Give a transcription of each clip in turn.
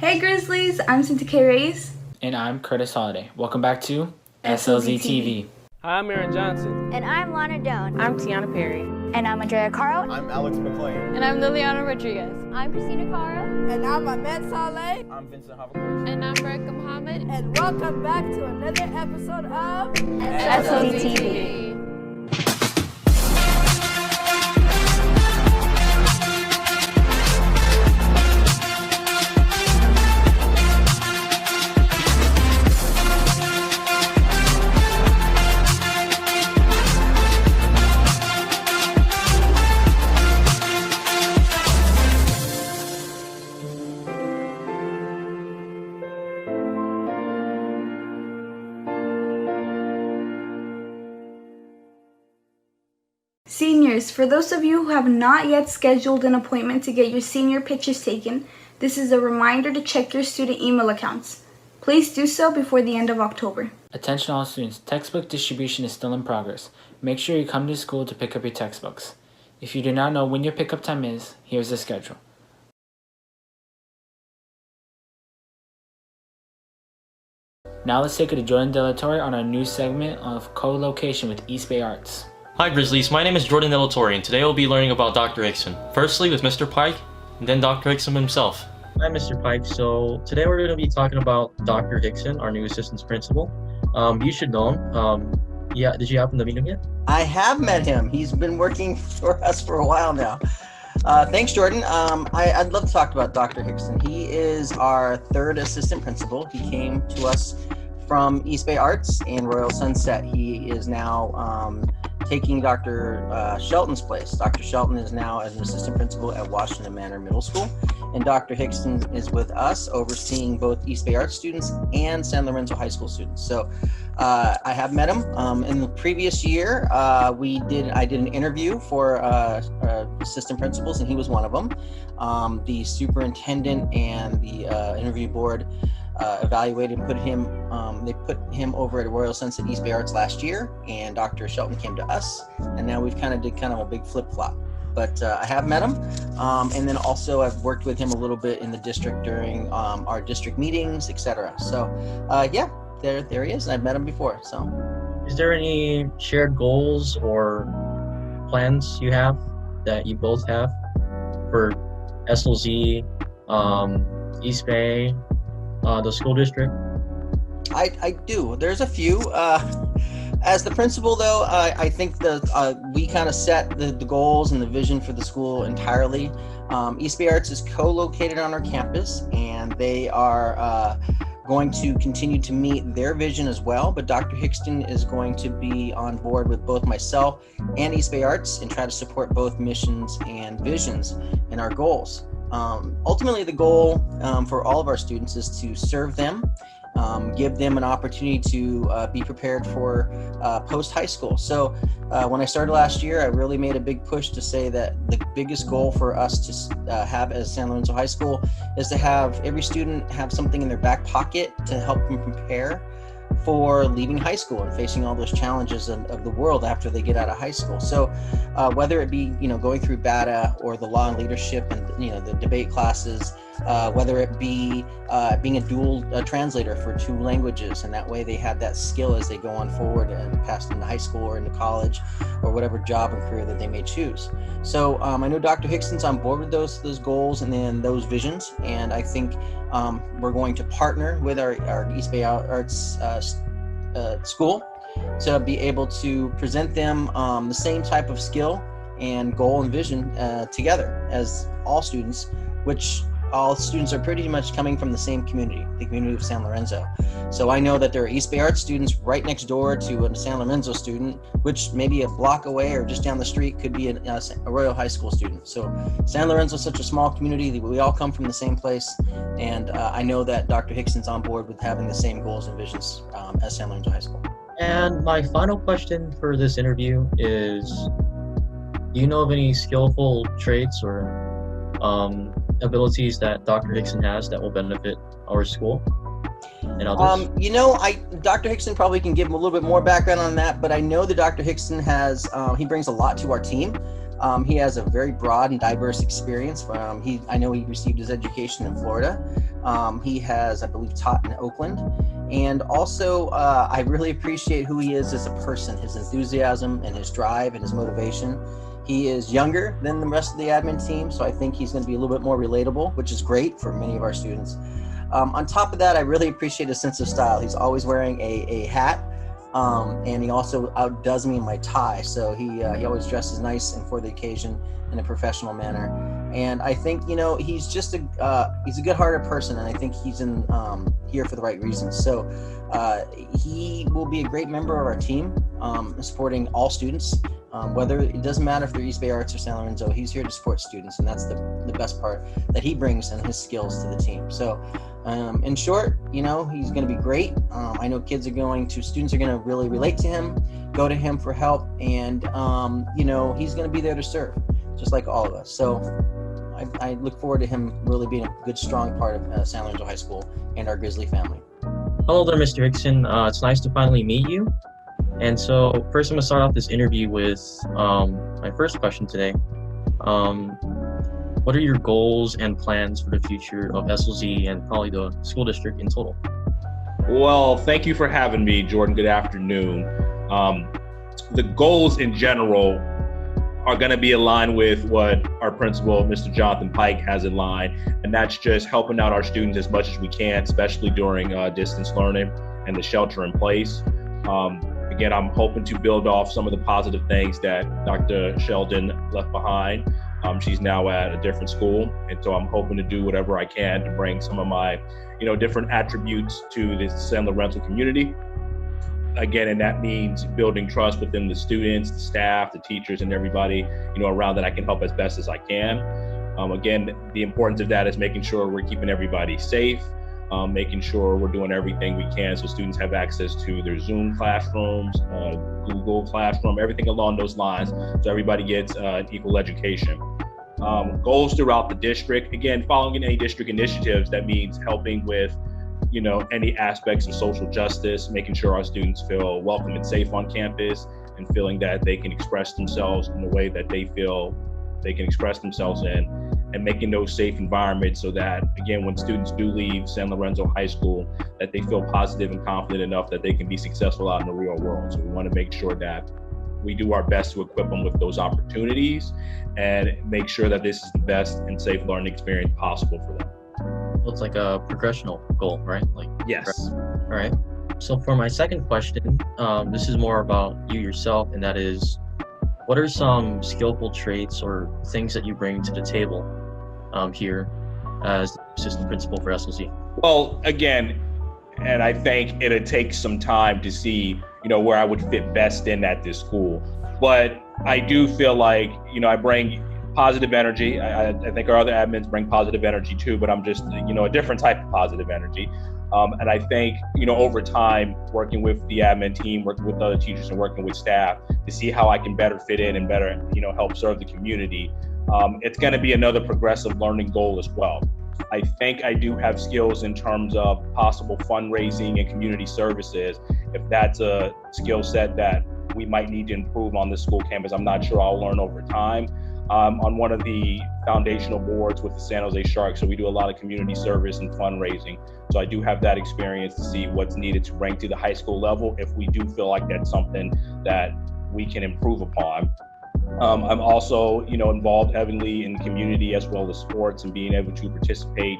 Hey Grizzlies, I'm Cinta K. Reyes. And I'm Curtis Holiday. Welcome back to SLZ TV. Hi, I'm Aaron Johnson. And I'm Lana Doan. I'm Tiana Perry. And I'm Andrea Caro. I'm Alex McLean. And I'm Liliana Rodriguez. I'm Christina Caro. And I'm Ahmed Saleh. I'm Vincent Havakos. And I'm Berika Muhammad. And welcome back to another episode of SLZ TV. Seniors, for those of you who have not yet scheduled an appointment to get your senior pictures taken, this is a reminder to check your student email accounts. Please do so before the end of October. Attention all students, textbook distribution is still in progress. Make sure you come to school to pick up your textbooks. If you do not know when your pickup time is, here's the schedule. Now let's take it to Jordan Delatorre on our new segment of co-location with East Bay Arts. Hi Grizzlies, my name is Jordan Delatorre and today we'll be learning about Dr. Hickson. Firstly with Mr. Pike, and then Dr. Hickson himself. Hi Mr. Pike, so today we're going to be talking about Dr. Hickson, our new assistant principal. You should know him. Did you happen to meet him yet? I have met him. He's been working for us for a while now. Thanks, Jordan. I'd love to talk about Dr. Hickson. He is our third assistant principal. He came to us from East Bay Arts in Royal Sunset. He is now taking Dr. Shelton's place. Dr. Shelton is now as an assistant principal at Washington Manor Middle School, and Dr. Hickson is with us overseeing both East Bay Arts students and San Lorenzo High School students. So I have met him. In the previous year, I did an interview for assistant principals, and he was one of them. The superintendent and the interview board evaluated and they put him over at Royal Sunset East Bay Arts last year, and Dr. Shelton came to us, and now we've did a big flip-flop. But I have met him, and then also I've worked with him a little bit in the district during our district meetings, etc. So there he is. I've met him before. So, is there any shared goals or plans you have that you both have for SLZ, East Bay, the school district? I do. There's a few. As the principal, though, I think we kind of set the goals and the vision for the school entirely. East Bay Arts is co-located on our campus, and they are going to continue to meet their vision as well. But Dr. Hickson is going to be on board with both myself and East Bay Arts and try to support both missions and visions and our goals. Ultimately, the goal for all of our students is to serve them, give them an opportunity to be prepared for post-high school. So when I started last year, I really made a big push to say that the biggest goal for us to have as San Lorenzo High School is to have every student have something in their back pocket to help them prepare for leaving high school and facing all those challenges of the world after they get out of high school. So whether it be going through BATA or the law and leadership and the debate classes, whether it be being a dual translator for two languages, and that way they have that skill as they go on forward and pass into high school or into college or whatever job and career that they may choose. So I know Dr. Hickson's on board with those goals and then those visions, and I think we're going to partner with our East Bay Arts school to be able to present them the same type of skill and goal and vision together as all students, which all students are pretty much coming from the same community, the community of San Lorenzo. So I know that there are East Bay Arts students right next door to a San Lorenzo student, which maybe a block away or just down the street could be a Royal High School student. So San Lorenzo is such a small community that we all come from the same place, and I know that Dr. Hickson's on board with having the same goals and visions as San Lorenzo High School. And my final question for this interview is, do you know of any skillful traits or abilities that Dr. Hickson has that will benefit our school and others? Dr. Hickson probably can give a little bit more background on that, but I know that Dr. Hickson he brings a lot to our team. He has a very broad and diverse experience. I know he received his education in Florida, He has, I believe, taught in Oakland. And also, I really appreciate who he is as a person, his enthusiasm and his drive and his motivation. He is younger than the rest of the admin team, so I think he's going to be a little bit more relatable, which is great for many of our students. On top of that, I really appreciate his sense of style. He's always wearing a hat, and he also outdoes me in my tie. So he always dresses nice and for the occasion in a professional manner. And I think, he's just he's a good-hearted person, and I think he's in here for the right reasons. So he will be a great member of our team, supporting all students. Whether it doesn't matter if they're East Bay Arts or San Lorenzo, he's here to support students, and that's the best part that he brings and his skills to the team. So in short, he's going to be great. I know students are going to really relate to him, go to him for help, and he's going to be there to serve, just like all of us. So I look forward to him really being a good, strong part of San Lorenzo High School and our Grizzly family. Hello there, Mr. Hickson. It's nice to finally meet you. And so first I'm going to start off this interview with my first question today. What are your goals and plans for the future of SLZ and probably the school district in total? Well, thank you for having me, Jordan. Good afternoon. The goals in general are going to be aligned with what our principal, Mr. Jonathan Pike, has in line, and that's just helping out our students as much as we can, especially during distance learning and the shelter in place. Again, I'm hoping to build off some of the positive things that Dr. Sheldon left behind. She's now at a different school, and so I'm hoping to do whatever I can to bring some of my, different attributes to the San Lorenzo community. Again, and that means building trust within the students, the staff, the teachers, and everybody, around that I can help as best as I can. Again, the importance of that is making sure we're keeping everybody safe, making sure we're doing everything we can so students have access to their Zoom classrooms, Google Classroom, everything along those lines, so everybody gets an equal education. Goals throughout the district, again, following any district initiatives, that means helping with any aspects of social justice, making sure our students feel welcome and safe on campus, and feeling that they can express themselves in the way that they feel they can express themselves in, and making those safe environments so that, again, when students do leave San Lorenzo High School, that they feel positive and confident enough that they can be successful out in the real world. So we want to make sure that we do our best to equip them with those opportunities and make sure that this is the best and safe learning experience possible for them. So it's like a progressional goal, right? Yes. All right. So for my second question, this is more about you yourself, and that is, what are some skillful traits or things that you bring to the table here as assistant principal for SLZ? Well, again, and I think it'll take some time to see, where I would fit best in at this school. But I do feel like, I bring positive energy. I think our other admins bring positive energy too, but I'm just, a different type of positive energy. And I think, over time, working with the admin team, working with other teachers and working with staff to see how I can better fit in and better, help serve the community. It's going to be another progressive learning goal as well. I think I do have skills in terms of possible fundraising and community services. If that's a skill set that we might need to improve on the school campus, I'm not sure. I'll learn over time. On one of the foundational boards with the San Jose Sharks, so we do a lot of community service and fundraising. So I do have that experience to see what's needed to bring to the high school level if we do feel like that's something that we can improve upon. I'm also, involved heavily in the community as well as sports and being able to participate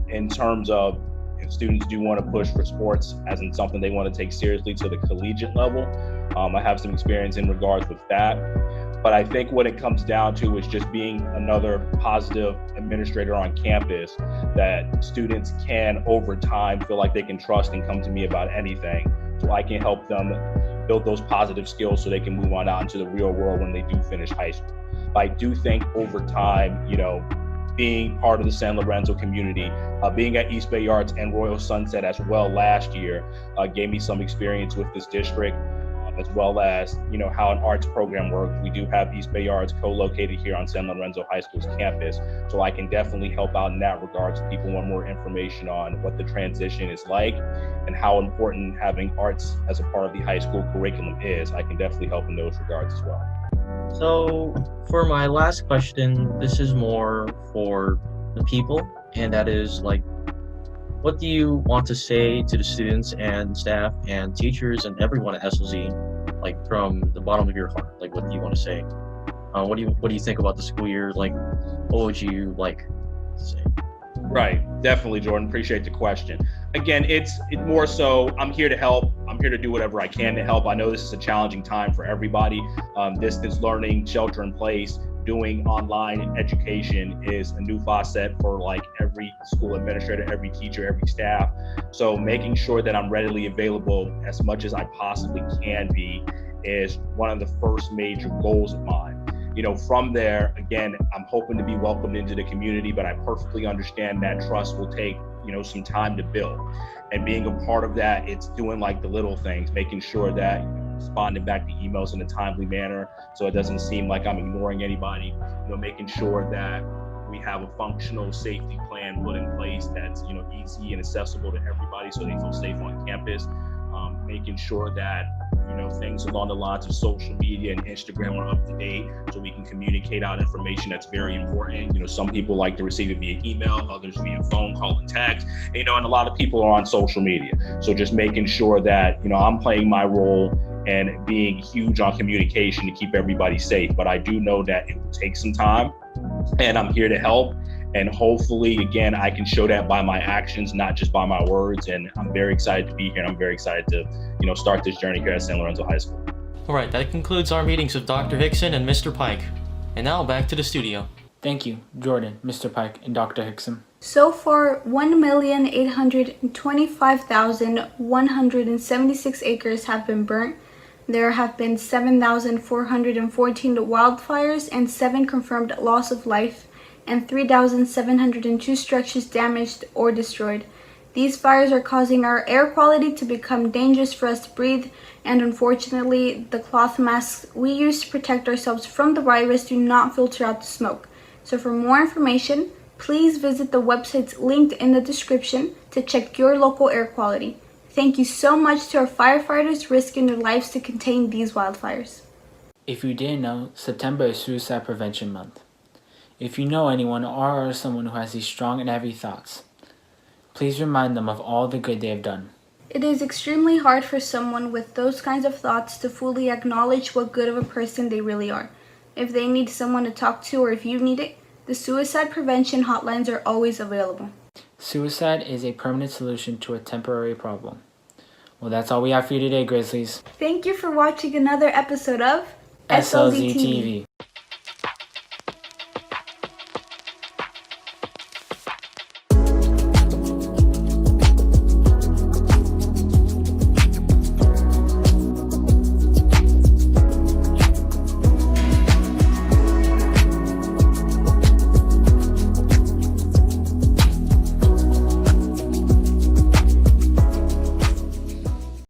in terms of if students do want to push for sports as in something they want to take seriously to the collegiate level. I have some experience in regards with that. But I think what it comes down to is just being another positive administrator on campus that students can, over time, feel like they can trust and come to me about anything. So I can help them build those positive skills so they can move on out into the real world when they do finish high school. But I do think over time, being part of the San Lorenzo community, being at East Bay Arts and Royal Sunset as well last year, gave me some experience with this district. As well as, how an arts program works. We do have East Bay Arts co-located here on San Lorenzo High School's campus. So I can definitely help out in that regard if people want more information on what the transition is like and how important having arts as a part of the high school curriculum is. I can definitely help in those regards as well. So for my last question, this is more for the people and that is like, what do you want to say to the students and staff and teachers and everyone at SLZ, like from the bottom of your heart? Like, what do you want to say? What do you think about the school year? Like, what would you like to say? Right, definitely, Jordan. Appreciate the question. Again, it's more so I'm here to help. I'm here to do whatever I can to help. I know this is a challenging time for everybody. Distance learning, shelter in place, doing online education is a new facet for like every school administrator, every teacher, every staff. So making sure that I'm readily available as much as I possibly can be is one of the first major goals of mine. You know, from there, again, I'm hoping to be welcomed into the community, but I perfectly understand that trust will take, you know, some time to build. And being a part of that, it's doing like the little things, making sure that responding back to emails in a timely manner so it doesn't seem like I'm ignoring anybody, you know, making sure that we have a functional safety plan put in place that's, you know, easy and accessible to everybody so they feel safe on campus, making sure that, you know, things along the lines of social media and Instagram are up to date so we can communicate out information that's very important. You know, some people like to receive it via email, others via phone call and text, you know, and a lot of people are on social media. So just making sure that, you know, I'm playing my role and being huge on communication to keep everybody safe. But I do know that it will take some time and I'm here to help. And hopefully, again, I can show that by my actions, not just by my words. And I'm very excited to be here. And I'm very excited to, you know, start this journey here at San Lorenzo High School. All right, that concludes our meetings with Dr. Hickson and Mr. Pike. And now back to the studio. Thank you, Jordan, Mr. Pike, and Dr. Hickson. So far, 1,825,176 acres have been burnt. There have been 7,414 wildfires and 7 confirmed loss of life, and 3,702 structures damaged or destroyed. These fires are causing our air quality to become dangerous for us to breathe, and unfortunately, the cloth masks we use to protect ourselves from the virus do not filter out the smoke. So for more information, please visit the websites linked in the description to check your local air quality. Thank you so much to our firefighters risking their lives to contain these wildfires. If you didn't know, September is Suicide Prevention Month. If you know anyone or are someone who has these strong and heavy thoughts, please remind them of all the good they have done. It is extremely hard for someone with those kinds of thoughts to fully acknowledge what good of a person they really are. If they need someone to talk to or if you need it, the suicide prevention hotlines are always available. Suicide is a permanent solution to a temporary problem. Well, that's all we have for you today, Grizzlies. Thank you for watching another episode of SLZ TV.